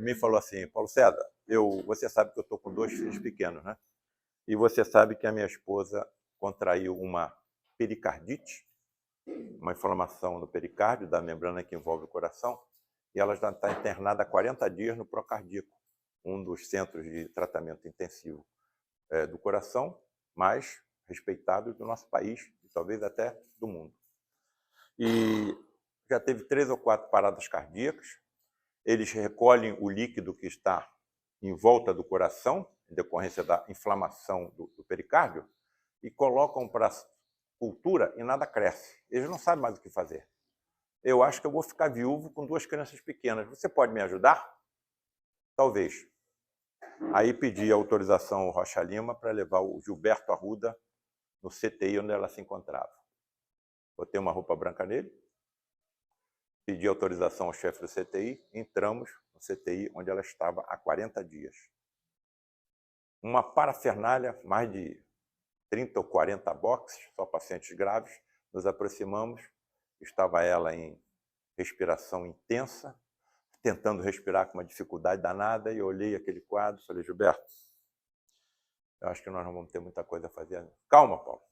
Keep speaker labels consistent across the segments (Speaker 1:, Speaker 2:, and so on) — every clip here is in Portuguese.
Speaker 1: Me falou assim, Paulo César, você sabe que eu estou com 2 filhos pequenos, né? E você sabe que a minha esposa contraiu uma pericardite, uma inflamação no pericárdio, da membrana que envolve o coração, e ela já está internada há 40 dias no Procardíaco, um dos centros de tratamento intensivo do coração mais respeitados do nosso país, e talvez até do mundo. E já teve 3 ou 4 paradas cardíacas. Eles recolhem o líquido que está em volta do coração, em decorrência da inflamação do pericárdio, e colocam para cultura e nada cresce. Eles não sabem mais o que fazer. Eu acho que eu vou ficar viúvo com 2 crianças pequenas. Você pode me ajudar? Talvez. Aí pedi autorização ao Rocha Lima para levar o Gilberto Arruda no CTI onde ela se encontrava. Botei uma roupa branca nele, pedi autorização ao chefe do CTI, entramos no CTI onde ela estava há 40 dias. Uma parafernália, mais de 30 ou 40 boxes, só pacientes graves, nos aproximamos, estava ela em respiração intensa, tentando respirar com uma dificuldade danada, e eu olhei aquele quadro e falei, Gilberto, eu acho que nós não vamos ter muita coisa a fazer. Calma, Paulo.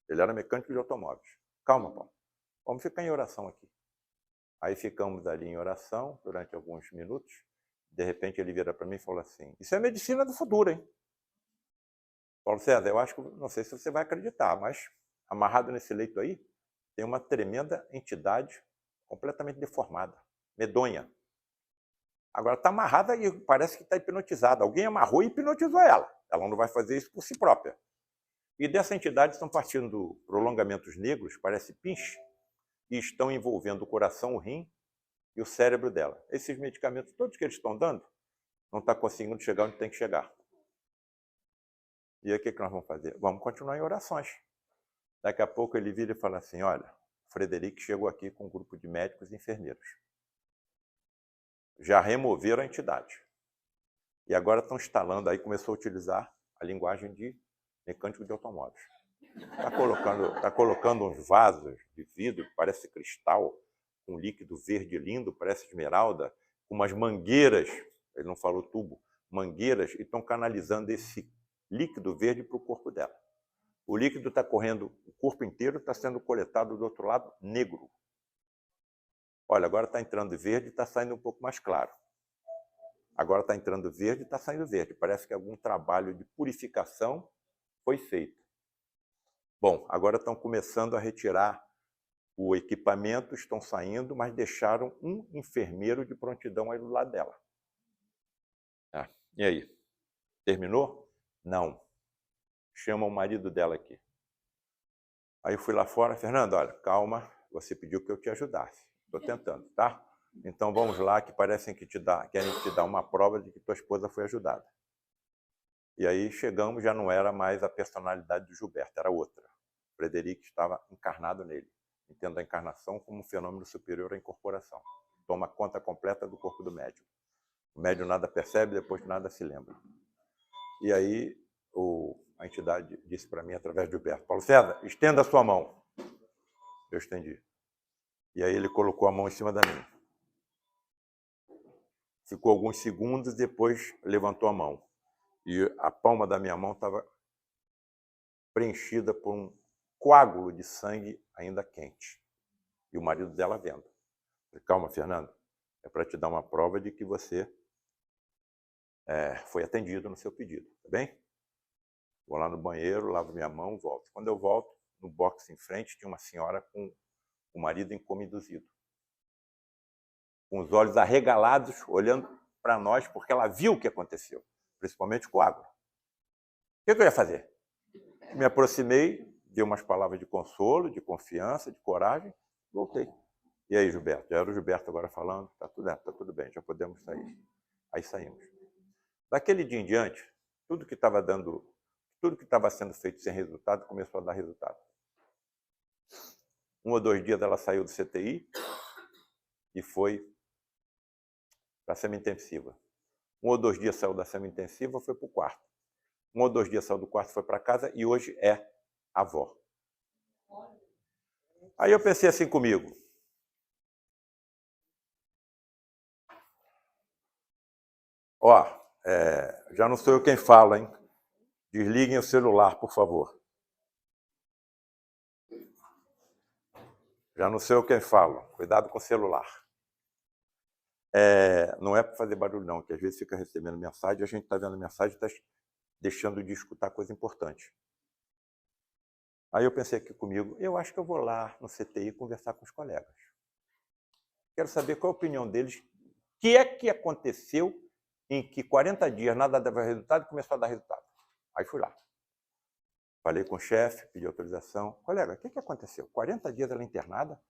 Speaker 1: Ele era mecânico de automóveis. Calma, Paulo. Vamos ficar em oração aqui. Aí ficamos ali em oração durante alguns minutos. De repente ele vira para mim e falou assim, isso é medicina do futuro, hein? Paulo César, eu acho que, não sei se você vai acreditar, mas amarrado nesse leito aí, tem uma tremenda entidade completamente deformada, medonha. Agora está amarrada e parece que está hipnotizada. Alguém amarrou e hipnotizou ela. Ela não vai fazer isso por si própria. E dessa entidade estão partindo prolongamentos negros, parece pinche, e estão envolvendo o coração, o rim e o cérebro dela. Esses medicamentos todos que eles estão dando, não está conseguindo chegar onde tem que chegar. E aí o que nós vamos fazer? Vamos continuar em orações. Daqui a pouco ele vira e fala assim, olha, o Frederico chegou aqui com um grupo de médicos e enfermeiros. Já removeram a entidade. E agora estão instalando, aí começou a utilizar a linguagem de mecânico de automóveis. Está colocando uns vasos de vidro, parece cristal, com líquido verde lindo, parece esmeralda, com umas mangueiras, ele não falou tubo, mangueiras, e estão canalizando esse líquido verde para o corpo dela. O líquido está correndo, o corpo inteiro está sendo coletado do outro lado, negro. Olha, agora está entrando verde e está saindo um pouco mais claro. Agora está entrando verde e está saindo verde. Parece que algum trabalho de purificação foi feito. Bom, agora estão começando a retirar o equipamento, estão saindo, mas deixaram um enfermeiro de prontidão aí do lado dela. E aí? Terminou? Não. Chama o marido dela aqui. Aí eu fui lá fora, Fernando, olha, calma, você pediu que eu te ajudasse. Estou tentando, tá? Então vamos lá, que parecem que querem te dar uma prova de que tua esposa foi ajudada. E aí chegamos, já não era mais a personalidade do Gilberto, era outra. O Frederico estava encarnado nele. Entendo a encarnação como um fenômeno superior à incorporação. Toma conta completa do corpo do médium. O médium nada percebe, depois nada se lembra. E aí a entidade disse para mim, através de Gilberto, Paulo César, estenda a sua mão. Eu estendi. E aí ele colocou a mão em cima da minha. Ficou alguns segundos, depois levantou a mão. E a palma da minha mão estava preenchida por um coágulo de sangue ainda quente. E o marido dela vendo. Falei, calma, Fernando, é para te dar uma prova de que você foi atendido no seu pedido, tá bem? Vou lá no banheiro, lavo minha mão, volto. Quando eu volto, no box em frente, tinha uma senhora com o marido encomiduzido, com os olhos arregalados, olhando para nós, porque ela viu o que aconteceu, principalmente com água. O que eu ia fazer? Me aproximei, dei umas palavras de consolo, de confiança, de coragem, voltei. E aí, Gilberto? Já era o Gilberto agora falando, tá tudo bem, já podemos sair. Aí saímos. Daquele dia em diante, tudo que estava sendo feito sem resultado começou a dar resultado. 1 ou 2 dias ela saiu do CTI e foi para a semi-intensiva. 1 ou 2 dias saiu da semi-intensiva e foi para o quarto. 1 ou 2 dias saiu do quarto, foi para casa e hoje é avó. Aí eu pensei assim comigo, Ó, já não sou eu quem fala, hein? Desliguem o celular, por favor. Já não sou eu quem fala. Cuidado com o celular. Não é para fazer barulho, não, que às vezes fica recebendo mensagem e a gente está vendo mensagem e está deixando de escutar coisa importante. Aí eu pensei aqui comigo, eu acho que eu vou lá no CTI conversar com os colegas. Quero saber qual a opinião deles. O que é que aconteceu em que 40 dias nada dava resultado e começou a dar resultado? Aí fui lá. Falei com o chefe, pedi autorização. Colega, o que aconteceu? 40 dias ela internada,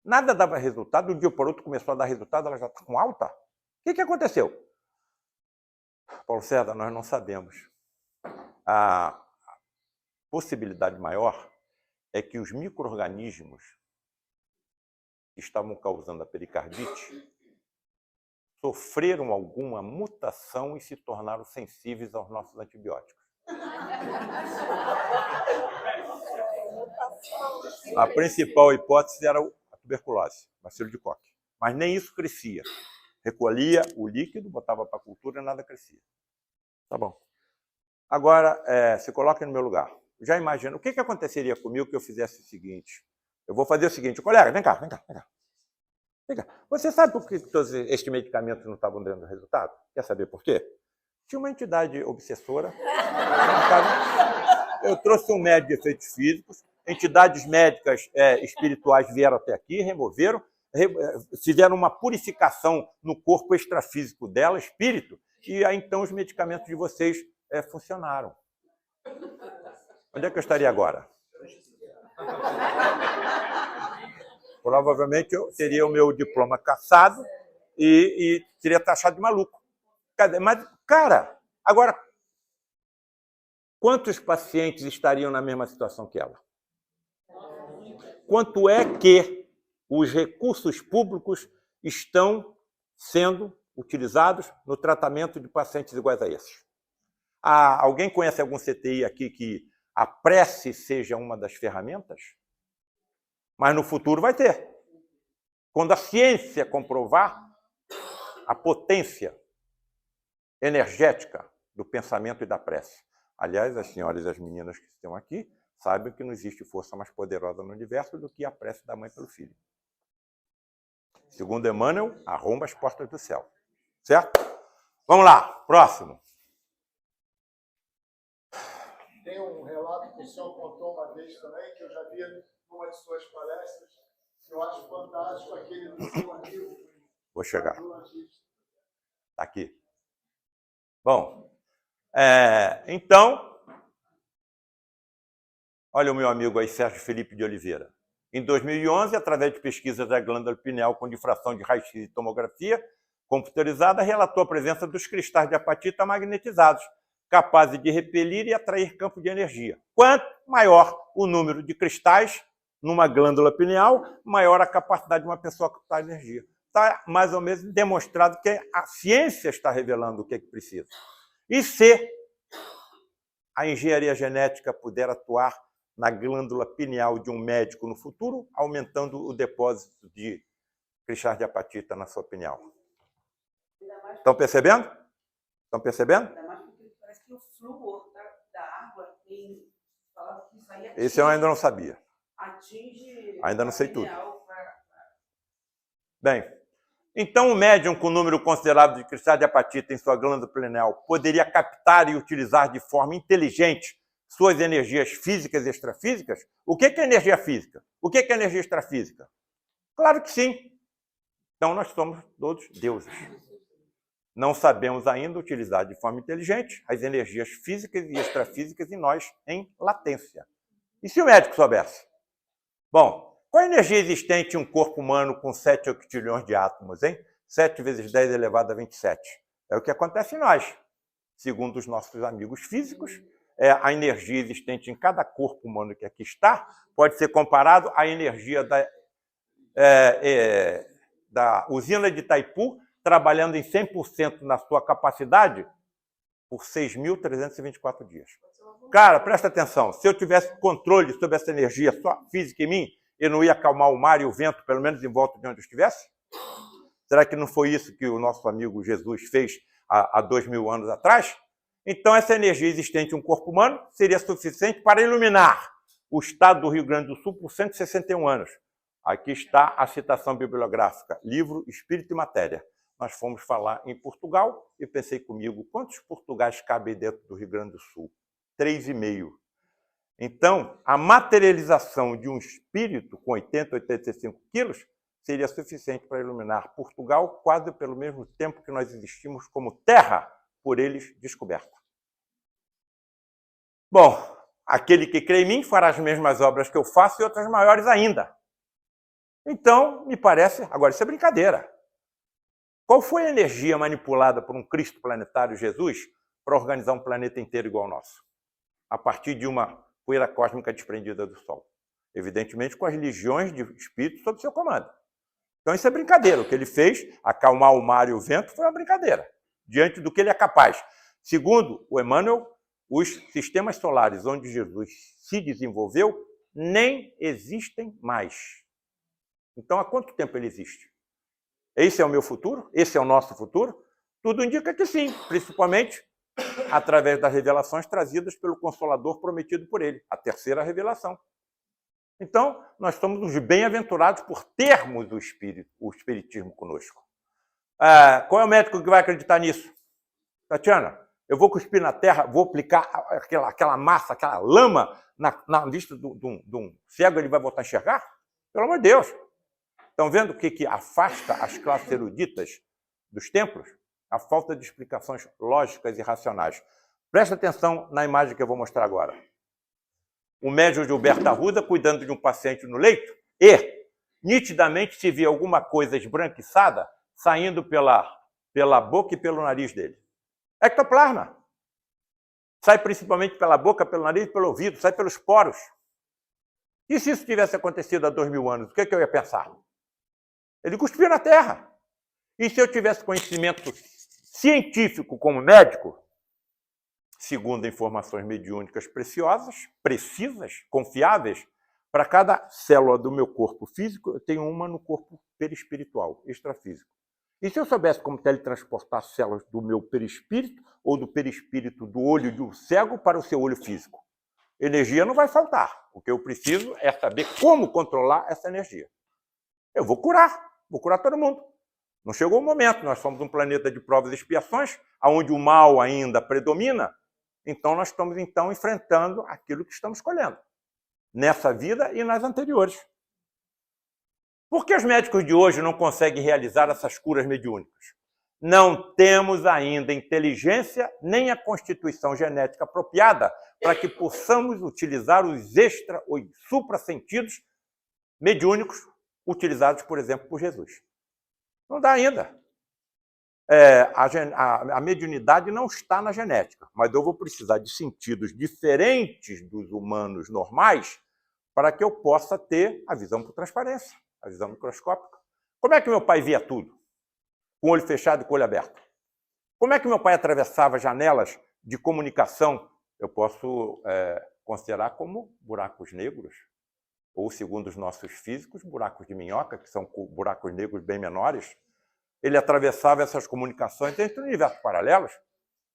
Speaker 1: nada dava resultado, de um dia para o outro começou a dar resultado, ela já está com alta? O que aconteceu? Paulo César, nós não sabemos. A possibilidade maior é que os micro-organismos que estavam causando a pericardite sofreram alguma mutação e se tornaram sensíveis aos nossos antibióticos. A principal hipótese era a tuberculose, bacilo de Koch. Mas nem isso crescia. Recolhia o líquido, botava para a cultura e nada crescia. Tá bom. Agora, se coloque no meu lugar. Já imagina, o que aconteceria comigo que eu fizesse o seguinte? Eu vou fazer o seguinte, colega, vem cá. Você sabe por que todos estes medicamentos não estavam dando resultado? Quer saber por quê? Tinha uma entidade obsessora. Eu trouxe um médico de efeitos físicos, entidades médicas espirituais vieram até aqui, removeram, fizeram uma purificação no corpo extrafísico dela, espírito, e aí então os medicamentos de vocês funcionaram. Onde é que eu estaria agora? Provavelmente eu teria o meu diploma cassado e seria taxado de maluco. Mas, cara, agora, quantos pacientes estariam na mesma situação que ela? Quanto é que os recursos públicos estão sendo utilizados no tratamento de pacientes iguais a esses? Alguém conhece algum CTI aqui que a prece seja uma das ferramentas? Mas no futuro vai ter. Quando a ciência comprovar a potência energética do pensamento e da prece. Aliás, as senhoras e as meninas que estão aqui sabem que não existe força mais poderosa no universo do que a prece da mãe pelo filho. Segundo Emmanuel, arromba as portas do céu. Certo? Vamos lá, próximo.
Speaker 2: Tem um relato que o senhor contou uma vez também, que eu já vi numa de suas palestras, que eu acho fantástico, aquele do seu amigo.
Speaker 1: Vou chegar. Está aqui. Bom, então, olha o meu amigo aí, Sérgio Felipe de Oliveira. Em 2011, através de pesquisas da glândula pineal com difração de raio-x e tomografia computerizada, relatou a presença dos cristais de apatita magnetizados, capazes de repelir e atrair campo de energia. Quanto maior o número de cristais numa glândula pineal, maior a capacidade de uma pessoa captar energia. Está mais ou menos demonstrado que a ciência está revelando o que precisa. E se a engenharia genética puder atuar na glândula pineal de um médico no futuro, aumentando o depósito de cristais de apatita na sua pineal. Estão percebendo? Estão percebendo?
Speaker 3: Parece que o flúor da água tem...
Speaker 1: Esse eu ainda não sabia.
Speaker 3: Atinge...
Speaker 1: Ainda não sei tudo. Bem, então o médium com número considerável de cristais de apatita em sua glândula pineal poderia captar e utilizar de forma inteligente suas energias físicas e extrafísicas? O que é energia física? O que é energia extrafísica? Claro que sim. Então nós somos todos deuses. Não sabemos ainda utilizar de forma inteligente as energias físicas e extrafísicas em nós em latência. E se o médico soubesse? Bom, qual a energia existente em um corpo humano com 7 octilhões de átomos, hein? 7 vezes 10 elevado a 27. É o que acontece em nós. Segundo os nossos amigos físicos, a energia existente em cada corpo humano que aqui está pode ser comparado à energia da usina de Itaipu, trabalhando em 100% na sua capacidade por 6.324 dias. Cara, presta atenção, se eu tivesse controle sobre essa energia só física em mim, eu não ia acalmar o mar e o vento, pelo menos em volta de onde eu estivesse? Será que não foi isso que o nosso amigo Jesus fez há 2.000 anos atrás, então essa energia existente em um corpo humano seria suficiente para iluminar o estado do Rio Grande do Sul por 161 anos. Aqui está a citação bibliográfica, livro Espírito e Matéria. Nós fomos falar em Portugal e pensei comigo, quantos Portugais cabem dentro do Rio Grande do Sul? 3,5. Então, a materialização de um espírito com 80, 85 quilos seria suficiente para iluminar Portugal quase pelo mesmo tempo que nós existimos como terra, por eles descoberta. Bom, aquele que crê em mim fará as mesmas obras que eu faço e outras maiores ainda. Então, me parece... Agora, isso é brincadeira. Qual foi a energia manipulada por um Cristo planetário, Jesus, para organizar um planeta inteiro igual ao nosso? A partir de uma poeira cósmica desprendida do Sol. Evidentemente, com as legiões de espíritos sob seu comando. Então, isso é brincadeira. O que ele fez, acalmar o mar e o vento, foi uma brincadeira, diante do que ele é capaz. Segundo o Emmanuel, os sistemas solares onde Jesus se desenvolveu nem existem mais. Então, há quanto tempo ele existe? Esse é o meu futuro? Esse é o nosso futuro? Tudo indica que sim, principalmente através das revelações trazidas pelo Consolador prometido por ele, a terceira revelação. Então, nós somos os bem-aventurados por termos o espiritismo conosco. Qual é o médico que vai acreditar nisso? Tatiana, eu vou cuspir na terra, vou aplicar aquela massa, aquela lama na vista de um cego, ele vai voltar a enxergar? Pelo amor de Deus! Estão vendo o que afasta as classes eruditas dos templos? A falta de explicações lógicas e racionais. Presta atenção na imagem que eu vou mostrar agora. O médium Gilberto Arruda cuidando de um paciente no leito e, nitidamente, se vê alguma coisa esbranquiçada saindo pela boca e pelo nariz dele. Ectoplasma. Sai principalmente pela boca, pelo nariz e pelo ouvido, sai pelos poros. E se isso tivesse acontecido há 2.000 anos, o que eu ia pensar? Ele cuspiu na terra. E se eu tivesse conhecimento científico como médico, segundo informações mediúnicas preciosas, precisas, confiáveis, para cada célula do meu corpo físico, eu tenho uma no corpo perispiritual, extrafísico. E se eu soubesse como teletransportar células do meu perispírito ou do perispírito do olho de um cego para o seu olho físico? Energia não vai faltar. O que eu preciso é saber como controlar essa energia. Eu vou curar todo mundo. Não chegou o momento, nós somos um planeta de provas e expiações, onde o mal ainda predomina, então nós estamos enfrentando aquilo que estamos colhendo, nessa vida e nas anteriores. Por que os médicos de hoje não conseguem realizar essas curas mediúnicas? Não temos ainda inteligência nem a constituição genética apropriada para que possamos utilizar os os suprassentidos mediúnicos utilizados, por exemplo, por Jesus. Não dá ainda. A mediunidade não está na genética, mas eu vou precisar de sentidos diferentes dos humanos normais para que eu possa ter a visão por transparência, a visão microscópica. Como é que meu pai via tudo? Com o olho fechado e com o olho aberto. Como é que meu pai atravessava janelas de comunicação? Eu posso considerar como buracos negros, ou, segundo os nossos físicos, buracos de minhoca, que são buracos negros bem menores. Ele atravessava essas comunicações entre universos paralelos.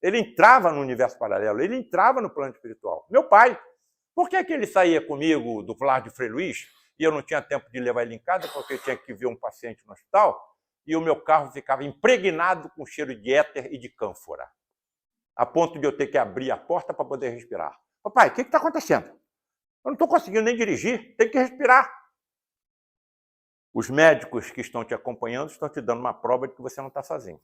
Speaker 1: Ele entrava no universo paralelo, ele entrava no plano espiritual. Meu pai, por que ele saía comigo do lar de Frei Luís e eu não tinha tempo de levar ele em casa porque eu tinha que ver um paciente no hospital e o meu carro ficava impregnado com cheiro de éter e de cânfora, a ponto de eu ter que abrir a porta para poder respirar? Papai, o que está acontecendo? Eu não estou conseguindo nem dirigir, tem que respirar. Os médicos que estão te acompanhando estão te dando uma prova de que você não está sozinho.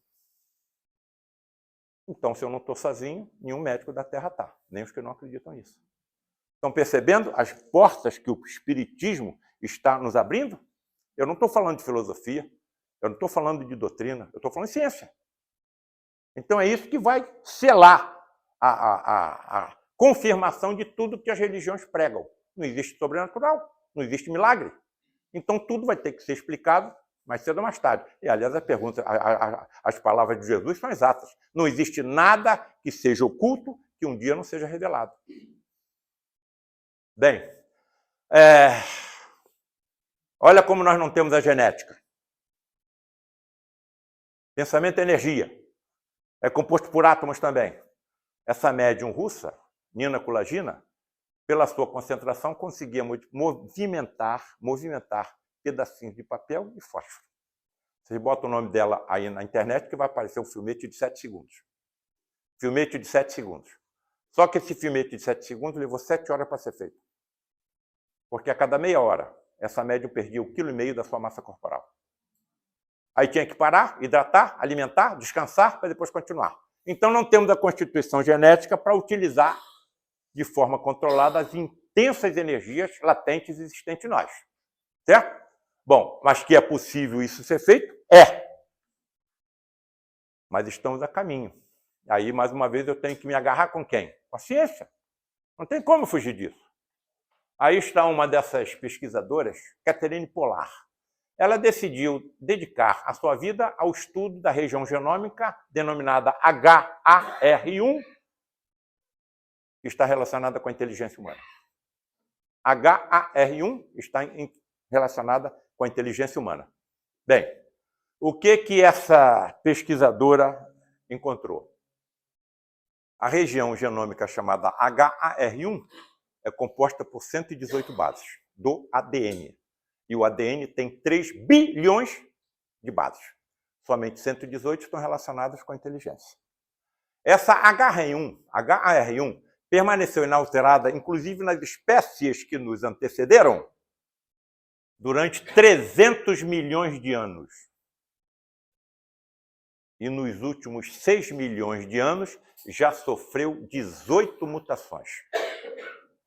Speaker 1: Então, se eu não estou sozinho, nenhum médico da Terra está, nem os que não acreditam nisso. Estão percebendo as portas que o Espiritismo está nos abrindo? Eu não estou falando de filosofia, eu não estou falando de doutrina, eu estou falando de ciência. Então, é isso que vai selar a confirmação de tudo que as religiões pregam. Não existe sobrenatural, não existe milagre. Então, tudo vai ter que ser explicado mais cedo ou mais tarde. E, aliás, a pergunta, as palavras de Jesus são exatas. Não existe nada que seja oculto que um dia não seja revelado. Bem, olha como nós não temos a genética. Pensamento é energia. É composto por átomos também. Essa médium russa, Nina Kulagina, pela sua concentração, conseguia movimentar pedacinhos de papel e fósforo. Vocês botam o nome dela aí na internet que vai aparecer um filmete de 7 segundos. Filmete de 7 segundos. Só que esse filmete de 7 segundos levou 7 horas para ser feito. Porque a cada meia hora, essa médium perdia 1,5 kg da sua massa corporal. Aí tinha que parar, hidratar, alimentar, descansar, para depois continuar. Então não temos a constituição genética para utilizar de forma controlada as intensas energias latentes existentes em nós. Certo? Bom, mas que é possível isso ser feito? É. Mas estamos a caminho. Aí, mais uma vez, eu tenho que me agarrar com quem? Com a ciência. Não tem como fugir disso. Aí está uma dessas pesquisadoras, Catherine Pollard. Ela decidiu dedicar a sua vida ao estudo da região genômica denominada HAR1, que está relacionada com a inteligência humana. HAR1 está relacionada com a inteligência humana. Bem, o que essa pesquisadora encontrou? A região genômica chamada HAR1 é composta por 118 bases do ADN. E o ADN tem 3 bilhões de bases. Somente 118 estão relacionadas com a inteligência. Essa HAR1 permaneceu inalterada, inclusive nas espécies que nos antecederam, durante 300 milhões de anos. E nos últimos 6 milhões de anos já sofreu 18 mutações,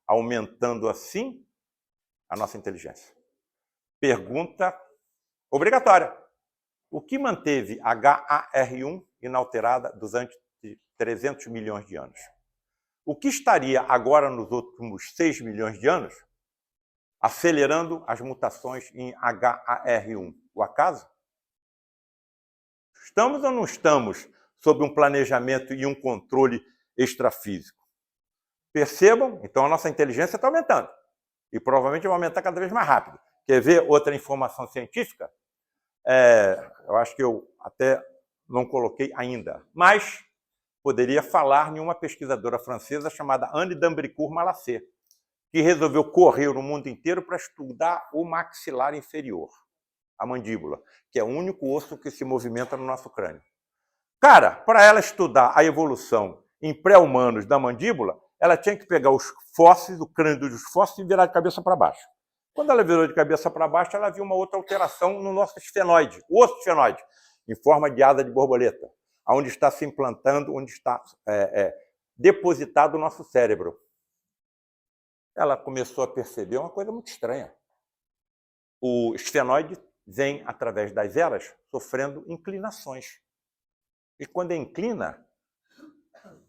Speaker 1: aumentando assim a nossa inteligência. Pergunta obrigatória. O que manteve a HAR1 inalterada durante 300 milhões de anos? O que estaria agora nos últimos 6 milhões de anos acelerando as mutações em HAR1? O acaso? Estamos ou não estamos sob um planejamento e um controle extrafísico? Percebam? Então a nossa inteligência está aumentando. E provavelmente vai aumentar cada vez mais rápido. Quer ver outra informação científica? Eu acho que eu até não coloquei ainda, mas poderia falar em uma pesquisadora francesa chamada Anne d'Ambricourt-Malassez, que resolveu correr o mundo inteiro para estudar o maxilar inferior, a mandíbula, que é o único osso que se movimenta no nosso crânio. Cara, para ela estudar a evolução em pré-humanos da mandíbula, ela tinha que pegar os fósseis, o crânio dos fósseis e virar de cabeça para baixo. Quando ela virou de cabeça para baixo, ela viu uma outra alteração no nosso esfenoide, o osso esfenoide, em forma de asa de borboleta, onde está se implantando, onde está depositado o nosso cérebro. Ela começou a perceber uma coisa muito estranha. O esfenoide vem, através das eras, sofrendo inclinações. E quando inclina,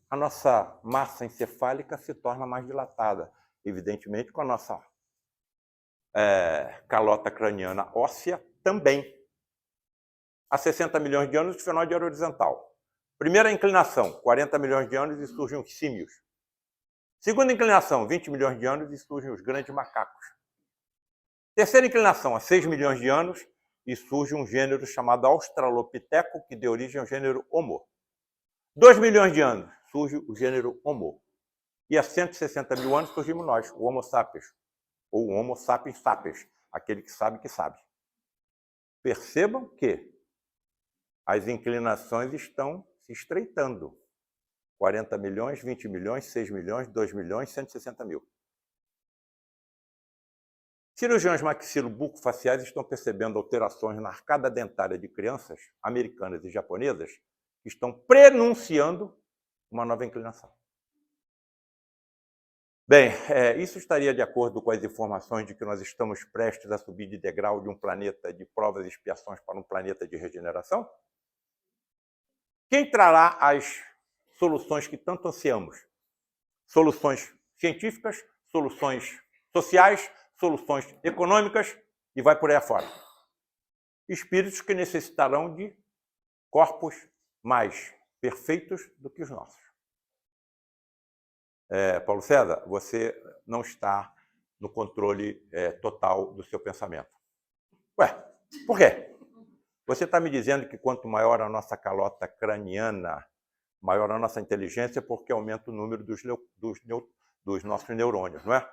Speaker 1: a nossa massa encefálica se torna mais dilatada. Evidentemente, com a nossa calota craniana óssea também. Há 60 milhões de anos, o esfenoide era horizontal. Primeira inclinação, 40 milhões de anos, e surgem os símios. Segunda inclinação, 20 milhões de anos, e surgem os grandes macacos. Terceira inclinação, há 6 milhões de anos, e surge um gênero chamado Australopiteco, que deu origem ao gênero Homo. 2 milhões de anos, surge o gênero Homo. E há 160 mil anos surgimos nós, o Homo sapiens, ou o Homo sapiens sapiens, aquele que sabe que sabe. Percebam que as inclinações estão se estreitando. 40 milhões, 20 milhões, 6 milhões, 2 milhões, 160 mil. Cirurgiões maxilobucofaciais estão percebendo alterações na arcada dentária de crianças americanas e japonesas que estão prenunciando uma nova inclinação. Bem, isso estaria de acordo com as informações de que nós estamos prestes a subir de degrau de um planeta de provas e expiações para um planeta de regeneração? Quem trará as soluções que tanto ansiamos? Soluções científicas, soluções sociais, soluções econômicas e vai por aí afora. Espíritos que necessitarão de corpos mais perfeitos do que os nossos. Paulo César, você não está no controle total do seu pensamento. Ué, por quê? Você está me dizendo que quanto maior a nossa calota craniana, Maior a nossa inteligência porque aumenta o número dos nossos neurônios, não é?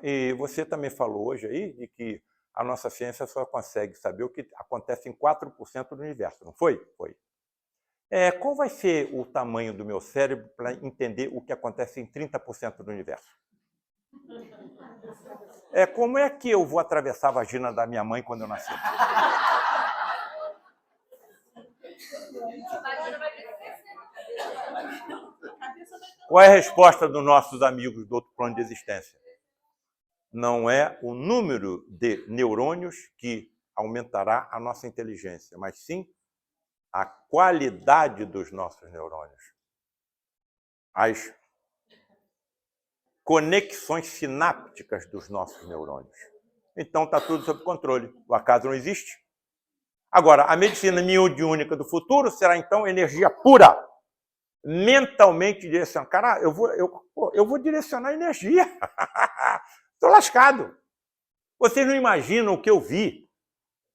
Speaker 1: E você também falou hoje aí de que a nossa ciência só consegue saber o que acontece em 4% do universo, não foi? Foi. Qual vai ser o tamanho do meu cérebro para entender o que acontece em 30% do universo? Como é que eu vou atravessar a vagina da minha mãe quando eu nascer? Qual é a resposta dos nossos amigos do outro plano de existência? Não é o número de neurônios que aumentará a nossa inteligência, mas sim a qualidade dos nossos neurônios. As conexões sinápticas dos nossos neurônios. Então está tudo sob controle. O acaso não existe. Agora, a medicina miodiúnica do futuro será então energia pura, mentalmente direcionada. Cara, eu vou direcionar energia. Estou lascado. Vocês não imaginam o que eu vi.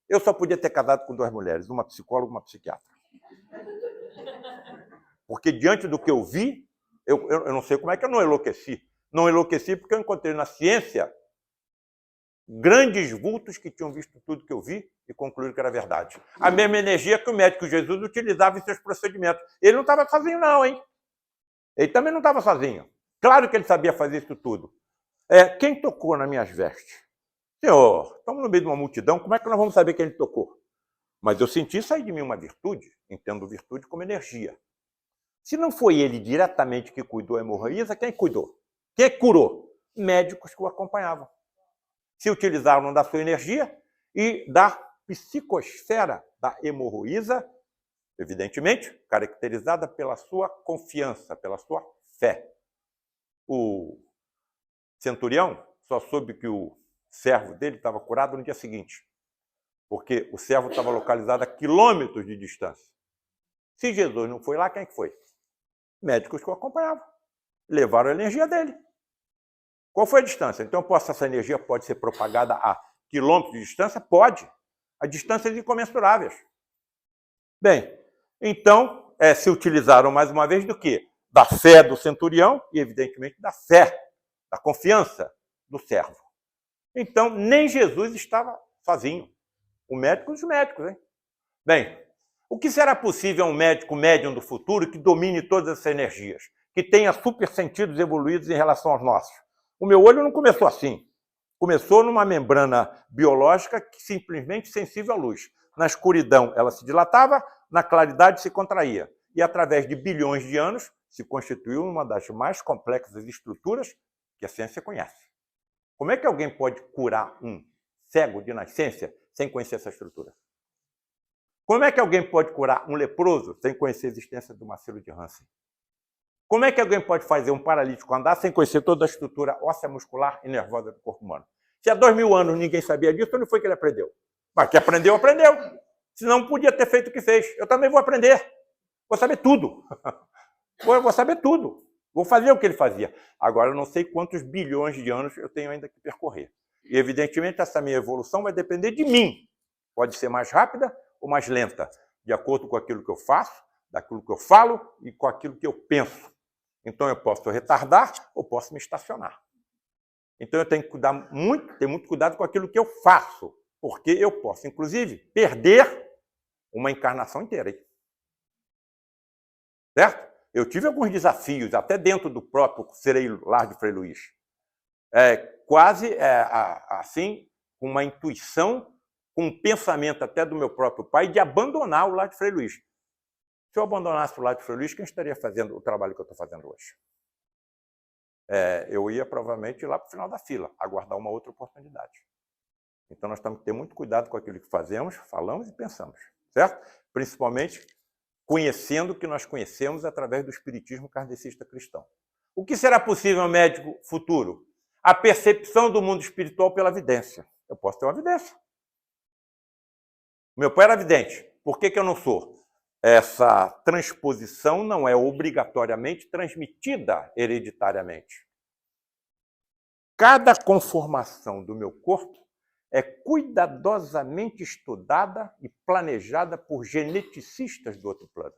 Speaker 1: Eu só podia ter casado com 2 mulheres, uma psicóloga e uma psiquiatra. Porque diante do que eu vi, eu não sei como é que eu não enlouqueci. Não enlouqueci porque eu encontrei na ciência grandes vultos que tinham visto tudo que eu vi e concluíram que era verdade. A mesma energia que o médico Jesus utilizava em seus procedimentos. Ele não estava sozinho, não, hein? Ele também não estava sozinho. Claro que ele sabia fazer isso tudo. Quem tocou nas minhas vestes? Senhor, estamos no meio de uma multidão, como é que nós vamos saber quem ele tocou? Mas eu senti sair de mim uma virtude, entendo virtude como energia. Se não foi ele diretamente que cuidou da hemorroísa, quem cuidou? Quem curou? Médicos que o acompanhavam. Se utilizaram da sua energia e da psicosfera da hemorroísa, evidentemente, caracterizada pela sua confiança, pela sua fé. O centurião só soube que o servo dele estava curado no dia seguinte, porque o servo estava localizado a quilômetros de distância. Se Jesus não foi lá, quem que foi? Médicos que o acompanhavam. Levaram a energia dele. Qual foi a distância? Então, essa energia pode ser propagada a quilômetros de distância? Pode. A distâncias incomensuráveis. Bem, então, se utilizaram mais uma vez do quê? Da fé do centurião e, evidentemente, da fé, da confiança do servo. Então, nem Jesus estava sozinho. O médico dos médicos, hein? Bem, o que será possível a um médico médium do futuro que domine todas essas energias, que tenha supersentidos evoluídos em relação aos nossos? O meu olho não começou assim. Começou numa membrana biológica que simplesmente sensível à luz. Na escuridão ela se dilatava, na claridade se contraía. E através de bilhões de anos se constituiu uma das mais complexas estruturas que a ciência conhece. Como é que alguém pode curar um cego de nascença sem conhecer essa estrutura? Como é que alguém pode curar um leproso sem conhecer a existência do bacilo de Hansen? Como é que alguém pode fazer um paralítico andar sem conhecer toda a estrutura óssea, muscular e nervosa do corpo humano? Se há 2000 anos ninguém sabia disso, onde foi que ele aprendeu? Mas que aprendeu, aprendeu. Senão podia ter feito o que fez. Eu também vou aprender. Vou saber tudo. Vou saber tudo. Vou fazer o que ele fazia. Agora, eu não sei quantos bilhões de anos eu tenho ainda que percorrer. E, evidentemente, essa minha evolução vai depender de mim. Pode ser mais rápida ou mais lenta, de acordo com aquilo que eu faço, daquilo que eu falo e com aquilo que eu penso. Então, eu posso retardar ou posso me estacionar. Então, eu tenho que ter muito cuidado com aquilo que eu faço, porque eu posso, inclusive, perder uma encarnação inteira. Hein? Certo? Eu tive alguns desafios, até dentro do próprio Lar de Frei Luís. Quase assim, com uma intuição, com um pensamento até do meu próprio pai, de abandonar o Lar de Frei Luís. Se eu abandonasse o Lar de Frei Luís, quem estaria fazendo o trabalho que eu estou fazendo hoje? Eu ia provavelmente ir lá para o final da fila, aguardar uma outra oportunidade. Então, nós temos que ter muito cuidado com aquilo que fazemos, falamos e pensamos, certo? Principalmente conhecendo o que nós conhecemos através do espiritismo kardecista cristão. O que será possível ao médico futuro? A percepção do mundo espiritual pela vidência. Eu posso ter uma vidência. Meu pai era vidente. Por que eu não sou? Essa transposição não é obrigatoriamente transmitida hereditariamente. Cada conformação do meu corpo é cuidadosamente estudada e planejada por geneticistas do outro plano.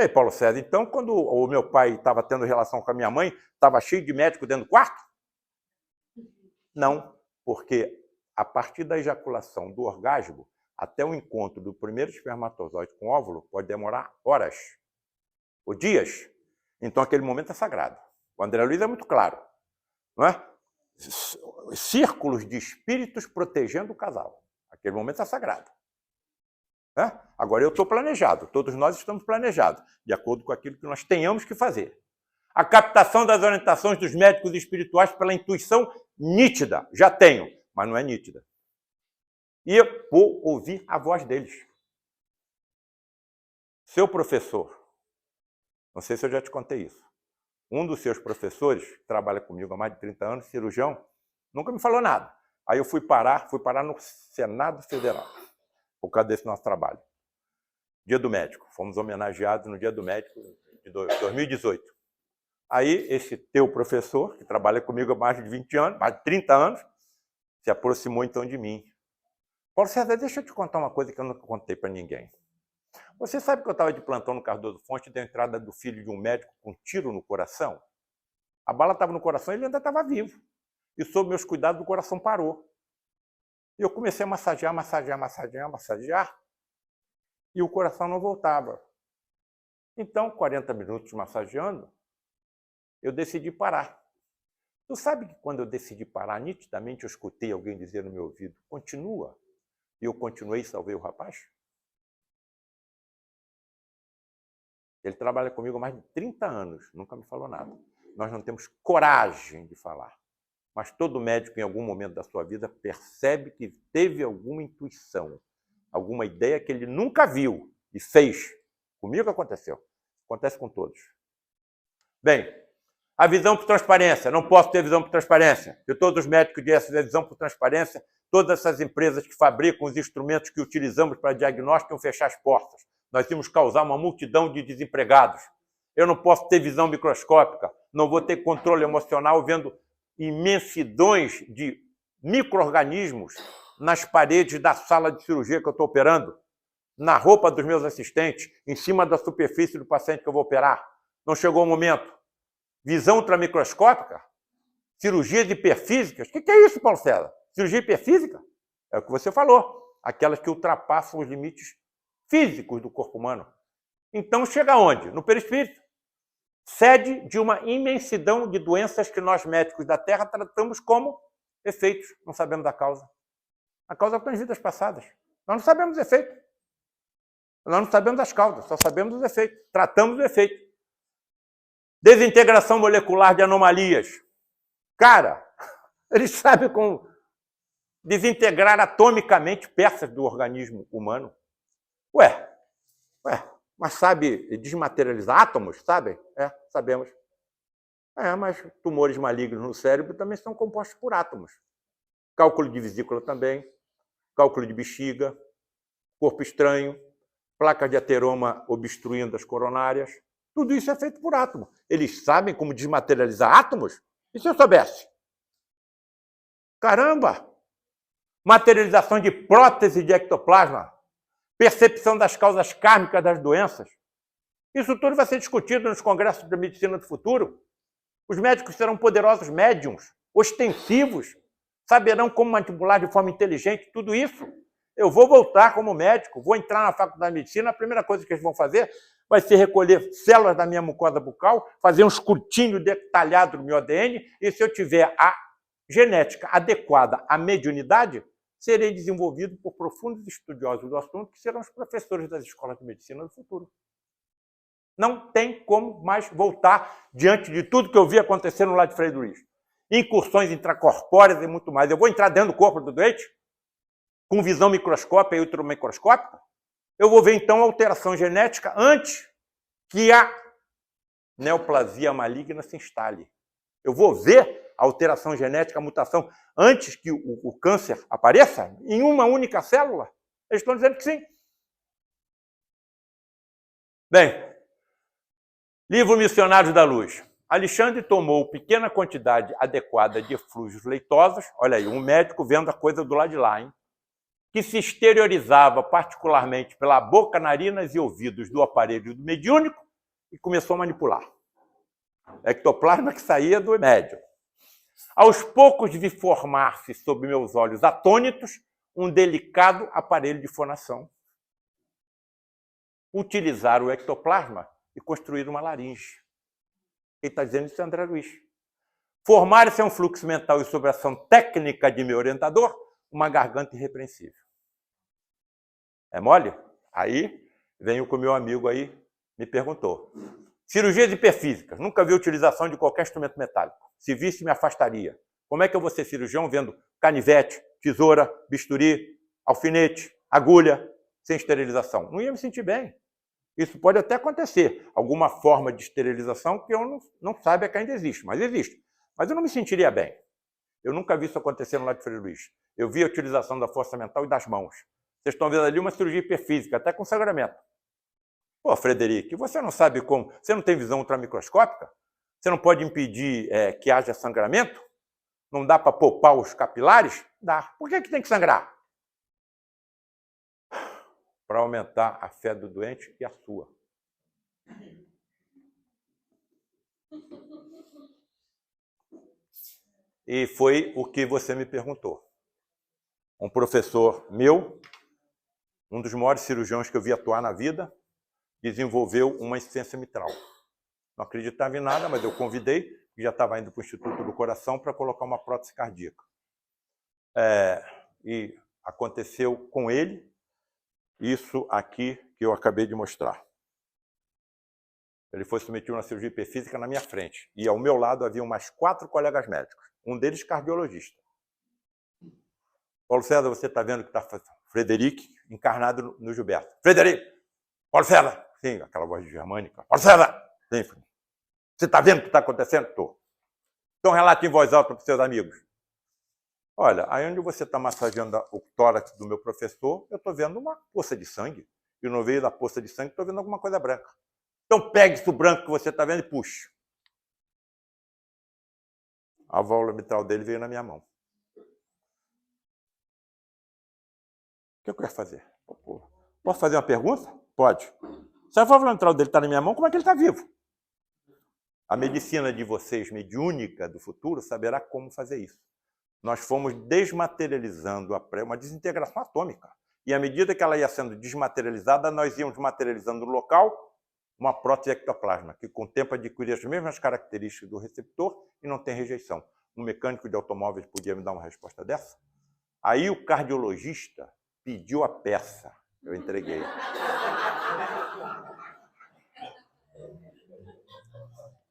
Speaker 1: Ei, Paulo César, então quando o meu pai estava tendo relação com a minha mãe, estava cheio de médico dentro do quarto? Não, porque a partir da ejaculação do orgasmo até o encontro do primeiro espermatozoide com o óvulo pode demorar horas ou dias. Então aquele momento é sagrado. O André Luiz é muito claro, não é? Círculos de espíritos protegendo o casal. Aquele momento é sagrado. Agora eu estou planejado, todos nós estamos planejados, de acordo com aquilo que nós tenhamos que fazer. A captação das orientações dos médicos espirituais pela intuição nítida, já tenho, mas não é nítida. E eu vou ouvir a voz deles. Seu professor, não sei se eu já te contei isso, um dos seus professores, que trabalha comigo há mais de 30 anos, cirurgião, nunca me falou nada. Aí eu fui parar no Senado Federal, por causa desse nosso trabalho. Dia do Médico. Fomos homenageados no Dia do Médico de 2018. Aí, esse teu professor, que trabalha comigo há mais de 20 anos, mais de 30 anos, se aproximou então de mim. Paulo César, deixa eu te contar uma coisa que eu nunca contei para ninguém. Você sabe que eu estava de plantão no Cardoso Fonte da entrada do filho de um médico com um tiro no coração? A bala estava no coração e ele ainda estava vivo. E sob meus cuidados, o coração parou. E eu comecei a massagear, e o coração não voltava. Então, 40 minutos massageando, eu decidi parar. Tu sabe que quando eu decidi parar, nitidamente eu escutei alguém dizer no meu ouvido, continua. E eu continuei e salvei o rapaz? Ele trabalha comigo há mais de 30 anos, nunca me falou nada. Nós não temos coragem de falar. Mas todo médico, em algum momento da sua vida, percebe que teve alguma intuição, alguma ideia que ele nunca viu e fez. Comigo aconteceu. Acontece com todos. Bem, a visão por transparência. Não posso ter visão por transparência. Se todos os médicos tivessem visão por transparência, todas essas empresas que fabricam os instrumentos que utilizamos para diagnóstico iam fechar as portas. Nós íamos causar uma multidão de desempregados. Eu não posso ter visão microscópica, não vou ter controle emocional vendo imensidões de micro-organismos nas paredes da sala de cirurgia que eu estou operando, na roupa dos meus assistentes, em cima da superfície do paciente que eu vou operar. Não chegou o momento. Visão ultramicroscópica? Cirurgias hiperfísicas? O que é isso, Paulo César? Cirurgia hiperfísica? É o que você falou. Aquelas que ultrapassam os limites físicos do corpo humano. Então chega onde? No perispírito. Sede de uma imensidão de doenças que nós, médicos da Terra, tratamos como efeitos. Não sabemos da causa. A causa estão em vidas passadas. Nós não sabemos os efeitos. Nós não sabemos as causas, só sabemos os efeitos. Tratamos o efeito. Desintegração molecular de anomalias. Cara, eles sabem como desintegrar atomicamente peças do organismo humano. Ué, mas sabe desmaterializar átomos, sabe? Sabemos. Mas tumores malignos no cérebro também são compostos por átomos. Cálculo de vesícula também, cálculo de bexiga, corpo estranho, placas de ateroma obstruindo as coronárias. Tudo isso é feito por átomo. Eles sabem como desmaterializar átomos? E se eu soubesse? Caramba! Materialização de prótese de ectoplasma, percepção das causas kármicas das doenças. Isso tudo vai ser discutido nos congressos de medicina do futuro. Os médicos serão poderosos médiums, ostensivos, saberão como manipular de forma inteligente tudo isso. Eu vou voltar como médico, vou entrar na faculdade de medicina, a primeira coisa que eles vão fazer vai ser recolher células da minha mucosa bucal, fazer um escrutínio detalhado do meu ADN, e se eu tiver a genética adequada à mediunidade, serei desenvolvido por profundos estudiosos do assunto, que serão os professores das escolas de medicina do futuro. Não tem como mais voltar diante de tudo que eu vi acontecendo lá de Frei Luiz. Incursões intracorpóreas e muito mais. Eu vou entrar dentro do corpo do doente, com visão microscópica e ultramicroscópica. Eu vou ver, então, a alteração genética antes que a neoplasia maligna se instale. Eu vou ver a alteração genética, a mutação, antes que o câncer apareça em uma única célula? Eles estão dizendo que sim. Bem, livro Missionários da Luz. Alexandre tomou pequena quantidade adequada de eflúvios leitosos, olha aí, um médico vendo a coisa do lado de lá, hein? Que se exteriorizava particularmente pela boca, narinas e ouvidos do aparelho mediúnico, e começou a manipular. Ectoplasma que saía do médium. Aos poucos vi formar-se sob meus olhos atônitos um delicado aparelho de fonação. Utilizar o ectoplasma e construir uma laringe. Quem está dizendo isso é André Luiz. Formar-se um fluxo mental e sob a ação técnica de meu orientador, uma garganta irrepreensível. É mole? Aí, venho com meu amigo aí, me perguntou. Cirurgias hiperfísicas. Nunca vi utilização de qualquer instrumento metálico. Se visse, me afastaria. Como é que eu vou ser cirurgião vendo canivete, tesoura, bisturi, alfinete, agulha, sem esterilização? Não ia me sentir bem. Isso pode até acontecer. Alguma forma de esterilização que eu não saiba que ainda existe, mas existe. Mas eu não me sentiria bem. Eu nunca vi isso acontecer no lado de Frei Luiz. Eu vi a utilização da força mental e das mãos. Vocês estão vendo ali uma cirurgia hiperfísica, até com sangramento. Pô, Frederico, você não sabe como? Você não tem visão ultramicroscópica? Você não pode impedir que haja sangramento? Não dá para poupar os capilares? Dá. Por que tem que sangrar? Para aumentar a fé do doente e a sua. E foi o que você me perguntou. Um professor meu, um dos maiores cirurgiões que eu vi atuar na vida, desenvolveu uma insuficiência mitral. Não acreditava em nada, mas eu convidei, que já estava indo para o Instituto do Coração para colocar uma prótese cardíaca. E aconteceu com ele isso aqui que eu acabei de mostrar. Ele foi submetido a uma cirurgia hiperfísica na minha frente. E ao meu lado haviam mais 4 colegas médicos. Um deles cardiologista. Paulo César, você está vendo que está Frederico encarnado no Gilberto. Frederico! Paulo César! Sim, aquela voz germânica. Paulo César! Sim, você está vendo o que está acontecendo? Estou. Então relate em voz alta para os seus amigos. Olha, aí onde você está massageando o tórax do meu professor, eu estou vendo uma poça de sangue. E no meio da poça de sangue estou vendo alguma coisa branca. Então pegue isso branco que você está vendo e puxe. A válvula mitral dele veio na minha mão. O que eu quero fazer? Posso fazer uma pergunta? Pode. Se a válvula mitral dele está na minha mão, como é que ele está vivo? A medicina de vocês, mediúnica do futuro, saberá como fazer isso. Nós fomos desmaterializando uma desintegração atômica. E à medida que ela ia sendo desmaterializada, nós íamos materializando no local uma prótese ectoplasma, que com o tempo adquire as mesmas características do receptor e não tem rejeição. Um mecânico de automóveis podia me dar uma resposta dessa? Aí o cardiologista pediu a peça. Eu entreguei.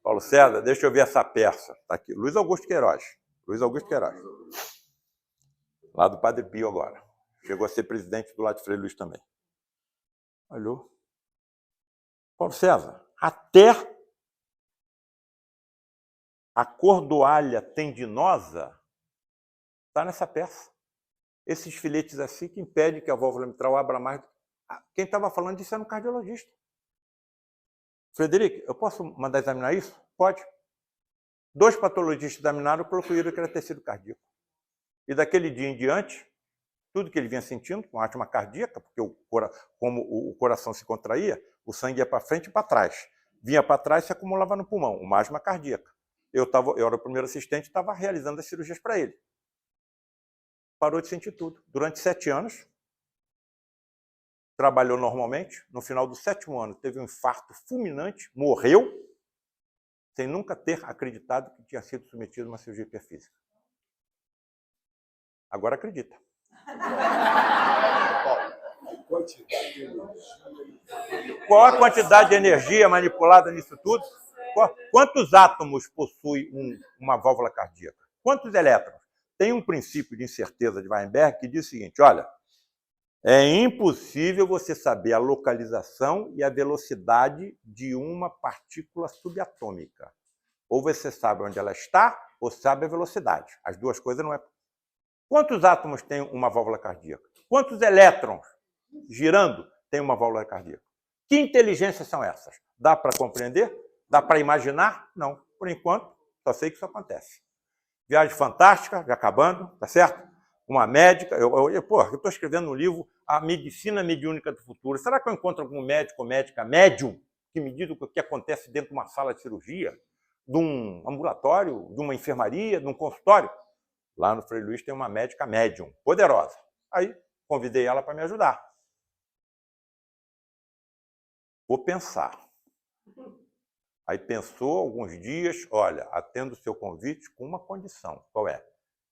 Speaker 1: Paulo César, deixa eu ver essa peça. Está aqui. Luiz Augusto Queiroz. Luiz Augusto Queiroz. Lá do Padre Pio agora. Chegou a ser presidente do lado de Frei Luiz também. Olhou. Paulo César, até a cordoalha tendinosa está nessa peça. Esses filetes assim que impedem que a válvula mitral abra mais. Quem estava falando disso era um cardiologista. Frederico, eu posso mandar examinar isso? Pode. 2 patologistas examinaram e concluíram que era tecido cardíaco. E daquele dia em diante, tudo que ele vinha sentindo, com asma cardíaca, porque como o coração se contraía, o sangue ia para frente e para trás. Vinha para trás e se acumulava no pulmão, uma asma cardíaca. Eu era o primeiro assistente e estava realizando as cirurgias para ele. Parou de sentir tudo. Durante 7 anos, trabalhou normalmente. No final do 7º ano, teve um infarto fulminante, morreu, sem nunca ter acreditado que tinha sido submetido a uma cirurgia hiperfísica. Agora acredita. Qual a quantidade de energia manipulada nisso tudo? Quantos átomos possui uma válvula cardíaca? Quantos elétrons? Tem um princípio de incerteza de Weinberg que diz o seguinte, olha, é impossível você saber a localização e a velocidade de uma partícula subatômica. Ou você sabe onde ela está, ou sabe a velocidade. As duas coisas não é. Quantos átomos tem uma válvula cardíaca? Quantos elétrons girando tem uma válvula cardíaca? Que inteligências são essas? Dá para compreender? Dá para imaginar? Não. Por enquanto, só sei que isso acontece. Viagem fantástica, já acabando, tá certo? Uma médica, eu estou escrevendo um livro, A Medicina Mediúnica do Futuro. Será que eu encontro algum médico ou médica médium que me diga o que acontece dentro de uma sala de cirurgia, de um ambulatório, de uma enfermaria, de um consultório. Lá no Frei Luiz tem uma médica médium, poderosa. Aí convidei ela para me ajudar. Vou pensar. Aí pensou alguns dias, olha, atendo o seu convite com uma condição. Qual é?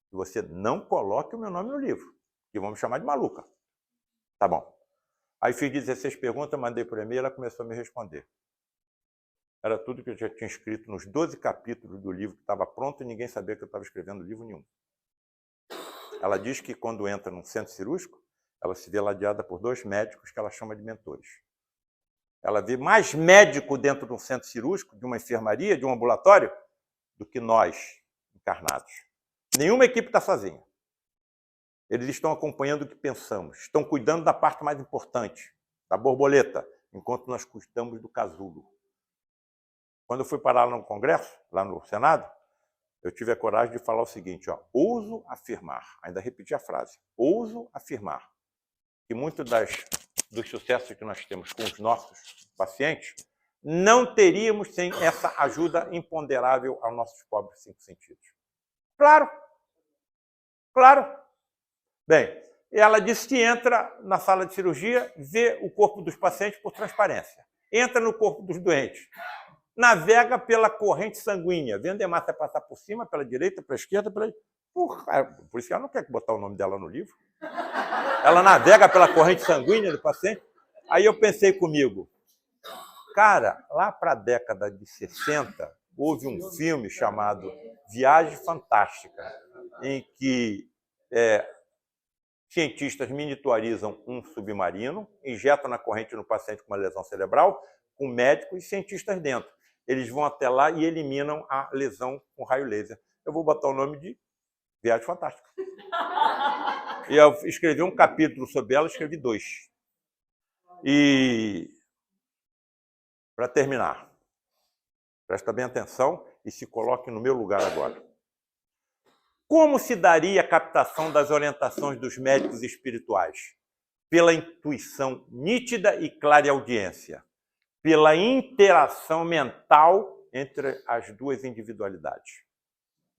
Speaker 1: Que você não coloque o meu nome no livro, que vão me chamar de maluca. Tá bom. Aí fiz 16 perguntas, mandei por e-mail, ela começou a me responder. Era tudo que eu já tinha escrito nos 12 capítulos do livro que estava pronto e ninguém sabia que eu estava escrevendo livro nenhum. Ela diz que quando entra num centro cirúrgico, ela se vê ladeada por 2 médicos que ela chama de mentores. Ela vê mais médico dentro de um centro cirúrgico, de uma enfermaria, de um ambulatório, do que nós, encarnados. Nenhuma equipe está sozinha. Eles estão acompanhando o que pensamos, estão cuidando da parte mais importante, da borboleta, enquanto nós cuidamos do casulo. Quando eu fui parar lá no Congresso, lá no Senado, eu tive a coragem de falar o seguinte, ó, ouso afirmar, ainda repeti a frase, ouso afirmar que muito dos sucessos que nós temos com os nossos pacientes, não teríamos sem essa ajuda imponderável aos nossos pobres 5 sentidos. Claro, claro. Bem, ela disse que entra na sala de cirurgia, vê o corpo dos pacientes por transparência. Entra no corpo dos doentes. Navega pela corrente sanguínea, vendo a hemácia passar por cima, pela direita, pela esquerda, por isso que ela não quer botar o nome dela no livro. Ela navega pela corrente sanguínea do paciente. Aí eu pensei comigo, cara, lá para a década de 60, houve um filme chamado Viagem Fantástica, em que cientistas miniaturizam um submarino, injetam na corrente no paciente com uma lesão cerebral, com médicos e cientistas dentro. Eles vão até lá e eliminam a lesão com raio laser. Eu vou botar o nome de Viagem Fantástica. E eu escrevi um capítulo sobre ela, escrevi 2. E, para terminar, presta bem atenção e se coloque no meu lugar agora. Como se daria a captação das orientações dos médicos espirituais? Pela intuição nítida e clareaudiência, pela interação mental entre as duas individualidades.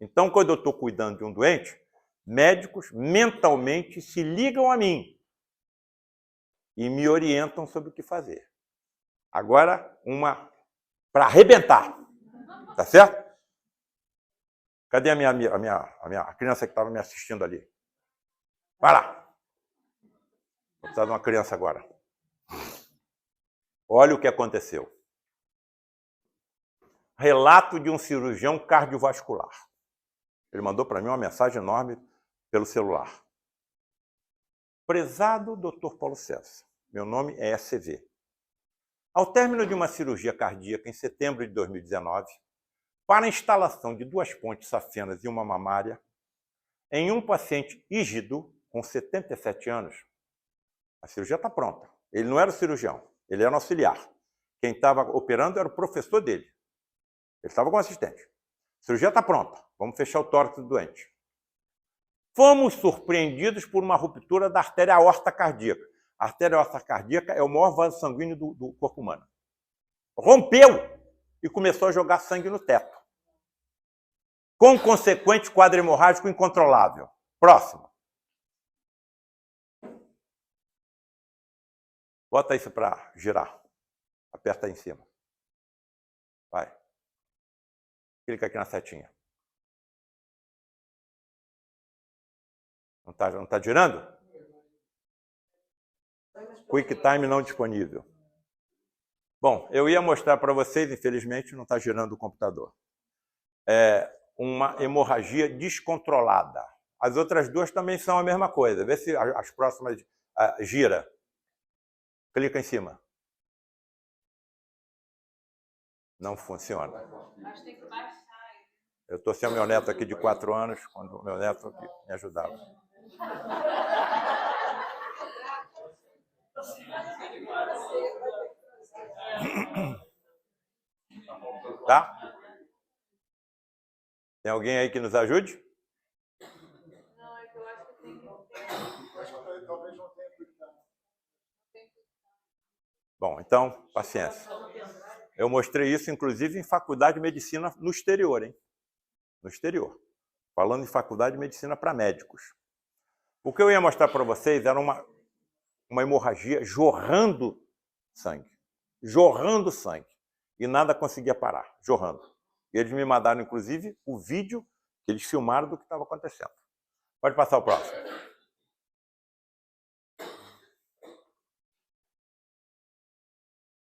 Speaker 1: Então, quando eu estou cuidando de um doente, médicos mentalmente se ligam a mim e me orientam sobre o que fazer. Agora, uma para arrebentar, tá certo? Cadê a criança que estava me assistindo ali? Vai lá. Vou precisar de uma criança agora. Olha o que aconteceu. Relato de um cirurgião cardiovascular. Ele mandou para mim uma mensagem enorme pelo celular. Prezado Dr. Paulo César, meu nome é SCV. Ao término de uma cirurgia cardíaca em setembro de 2019, para a instalação de 2 pontes safenas e uma mamária, em um paciente rígido, com 77 anos, a cirurgia está pronta. Ele não era o cirurgião, ele era um auxiliar. Quem estava operando era o professor dele. Ele estava com assistente. A cirurgia está pronta, vamos fechar o tórax do doente. Fomos surpreendidos por uma ruptura da artéria aorta cardíaca. A artéria aorta cardíaca é o maior vaso sanguíneo do corpo humano. Rompeu e começou a jogar sangue no teto, com consequente quadro hemorrágico incontrolável. Próximo. Bota isso para girar. Aperta aí em cima. Vai. Clica aqui na setinha. Não está girando? QuickTime não disponível. Bom, eu ia mostrar para vocês, infelizmente não está girando o computador. Uma hemorragia descontrolada. As outras 2 também são a mesma coisa. Vê se as próximas gira. Clica em cima. Não funciona.
Speaker 3: Acho que tem que baixar.
Speaker 1: Eu estou sem o meu neto aqui de 4 anos, quando o meu neto me ajudava. Tá? Tem alguém aí que nos ajude?
Speaker 3: Não, é que eu acho que tem que ter.
Speaker 2: Talvez não tenha cuidado.
Speaker 1: Bom, então, paciência. Eu mostrei isso, inclusive, em faculdade de medicina no exterior, hein? No exterior. Falando em faculdade de medicina para médicos. O que eu ia mostrar para vocês era uma hemorragia jorrando sangue. Jorrando sangue. E nada conseguia parar, jorrando. E eles me mandaram, inclusive, o vídeo que eles filmaram do que estava acontecendo. Pode passar o próximo.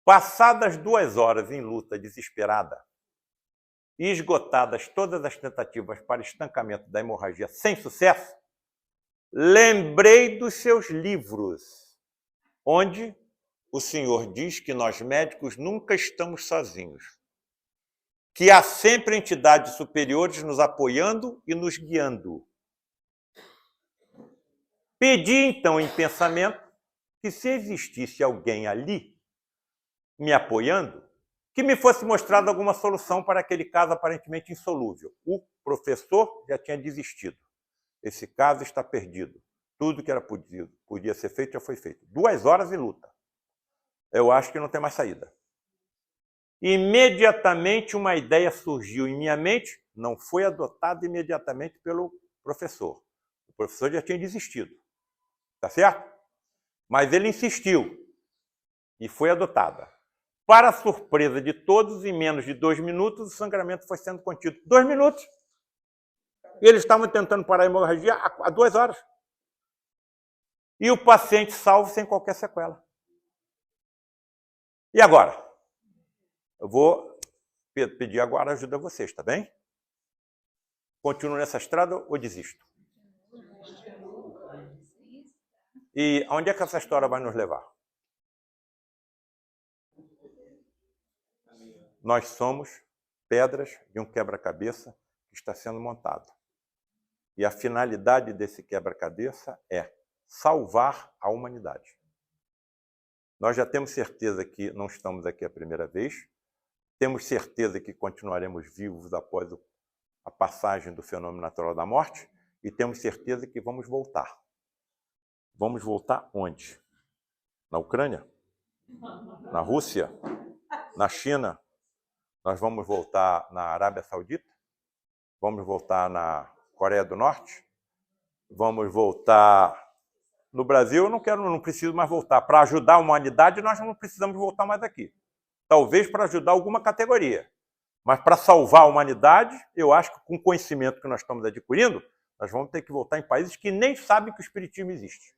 Speaker 1: Passadas 2 horas em luta desesperada e esgotadas todas as tentativas para estancamento da hemorragia sem sucesso, lembrei dos seus livros, onde o senhor diz que nós médicos nunca estamos sozinhos, que há sempre entidades superiores nos apoiando e nos guiando. Pedi, então, em pensamento, que se existisse alguém ali me apoiando, que me fosse mostrado alguma solução para aquele caso aparentemente insolúvel. O professor já tinha desistido. Esse caso está perdido. Tudo que era podia ser feito já foi feito. 2 horas de luta. Eu acho que não tem mais saída. Imediatamente uma ideia surgiu em minha mente, não foi adotada imediatamente pelo professor. O professor já tinha desistido. Tá certo? Mas ele insistiu e foi adotada. Para a surpresa de todos, em menos de 2 minutos, o sangramento foi sendo contido. 2 minutos. E eles estavam tentando parar a hemorragia há 2 horas. E o paciente salvo sem qualquer sequela. E agora? Eu vou pedir agora ajuda a vocês, tá bem? Continuo nessa estrada ou desisto? E aonde é que essa história vai nos levar? Nós somos pedras de um quebra-cabeça que está sendo montado. E a finalidade desse quebra-cabeça é salvar a humanidade. Nós já temos certeza que não estamos aqui a primeira vez, temos certeza que continuaremos vivos após a passagem do fenômeno natural da morte e temos certeza que vamos voltar. Vamos voltar onde? Na Ucrânia? Na Rússia? Na China? Nós vamos voltar na Arábia Saudita? Vamos voltar na Coreia do Norte? Vamos voltar no Brasil? Eu não preciso mais voltar. Para ajudar a humanidade, nós não precisamos voltar mais aqui. Talvez para ajudar alguma categoria. Mas para salvar a humanidade, eu acho que com o conhecimento que nós estamos adquirindo, nós vamos ter que voltar em países que nem sabem que o espiritismo existe.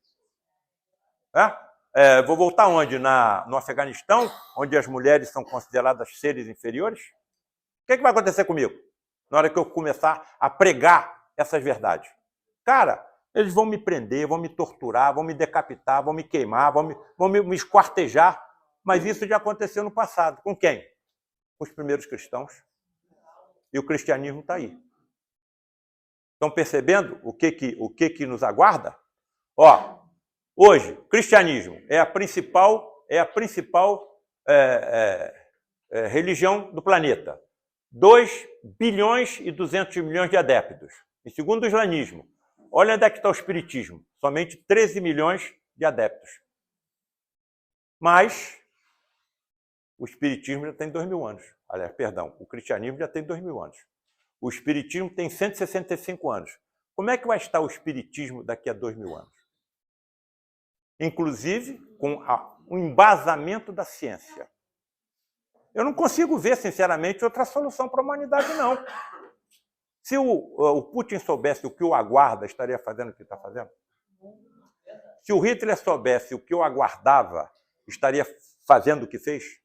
Speaker 1: Vou voltar onde? No Afeganistão, onde as mulheres são consideradas seres inferiores? O que vai acontecer comigo na hora que eu começar a pregar essas verdades? Cara, eles vão me prender, vão me torturar, vão me decapitar, vão me queimar, vão me esquartejar. Mas isso já aconteceu no passado. Com quem? Com os primeiros cristãos. E o cristianismo está aí. Estão percebendo o que nos aguarda? Hoje, cristianismo é a principal religião do planeta. 2 bilhões e 200 milhões de adeptos. E segundo o islamismo, olha onde é que está o espiritismo. Somente 13 milhões de adeptos. Mas o espiritismo já tem 2.000 anos. Aliás, perdão, o cristianismo já tem 2.000 anos. O espiritismo tem 165 anos. Como é que vai estar o espiritismo daqui a 2.000 anos? Inclusive com o embasamento da ciência. Eu não consigo ver, sinceramente, outra solução para a humanidade, não. Se o Putin soubesse o que o aguarda, estaria fazendo o que está fazendo? Se o Hitler soubesse o que o aguardava, estaria fazendo o que fez?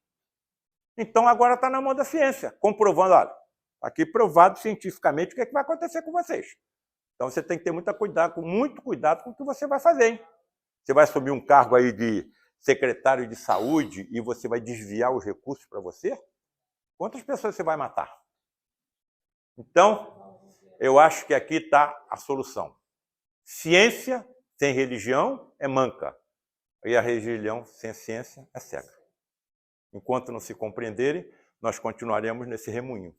Speaker 1: Então agora está na mão da ciência, comprovando, olha, aqui provado cientificamente o que vai acontecer com vocês. Então você tem que ter muito cuidado com o que você vai fazer, hein? Você vai assumir um cargo aí de secretário de saúde e você vai desviar os recursos para você? Quantas pessoas você vai matar? Então, eu acho que aqui está a solução. Ciência sem religião é manca. E a religião sem ciência é cega. Enquanto não se compreenderem, nós continuaremos nesse remoinho.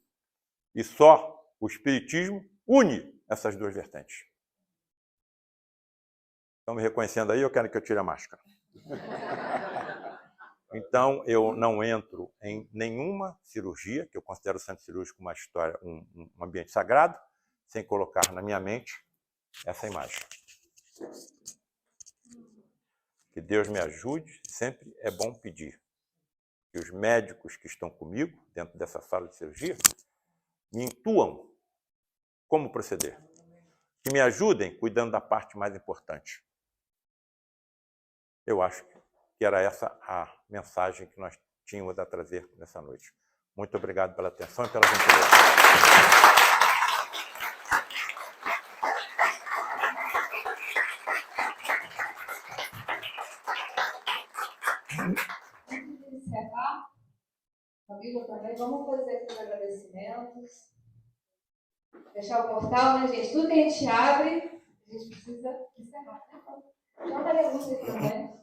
Speaker 1: E só o espiritismo une essas 2 vertentes. Estão me reconhecendo aí ou querem que eu tire a máscara? Então, eu não entro em nenhuma cirurgia, que eu considero o centro cirúrgico uma história, um ambiente sagrado, sem colocar na minha mente essa imagem. Que Deus me ajude, sempre é bom pedir. Que os médicos que estão comigo, dentro dessa sala de cirurgia, me intuam como proceder. Que me ajudem cuidando da parte mais importante. Eu acho que era essa a mensagem que nós tínhamos a trazer nessa noite. Muito obrigado pela atenção e pela gentileza.
Speaker 4: Antes de encerrar, amigo também, vamos fazer aqui os agradecimentos. Fechar o portal, né, gente? Tudo que a gente abre, a gente precisa encerrar. Então, Maria Lúcia aqui também.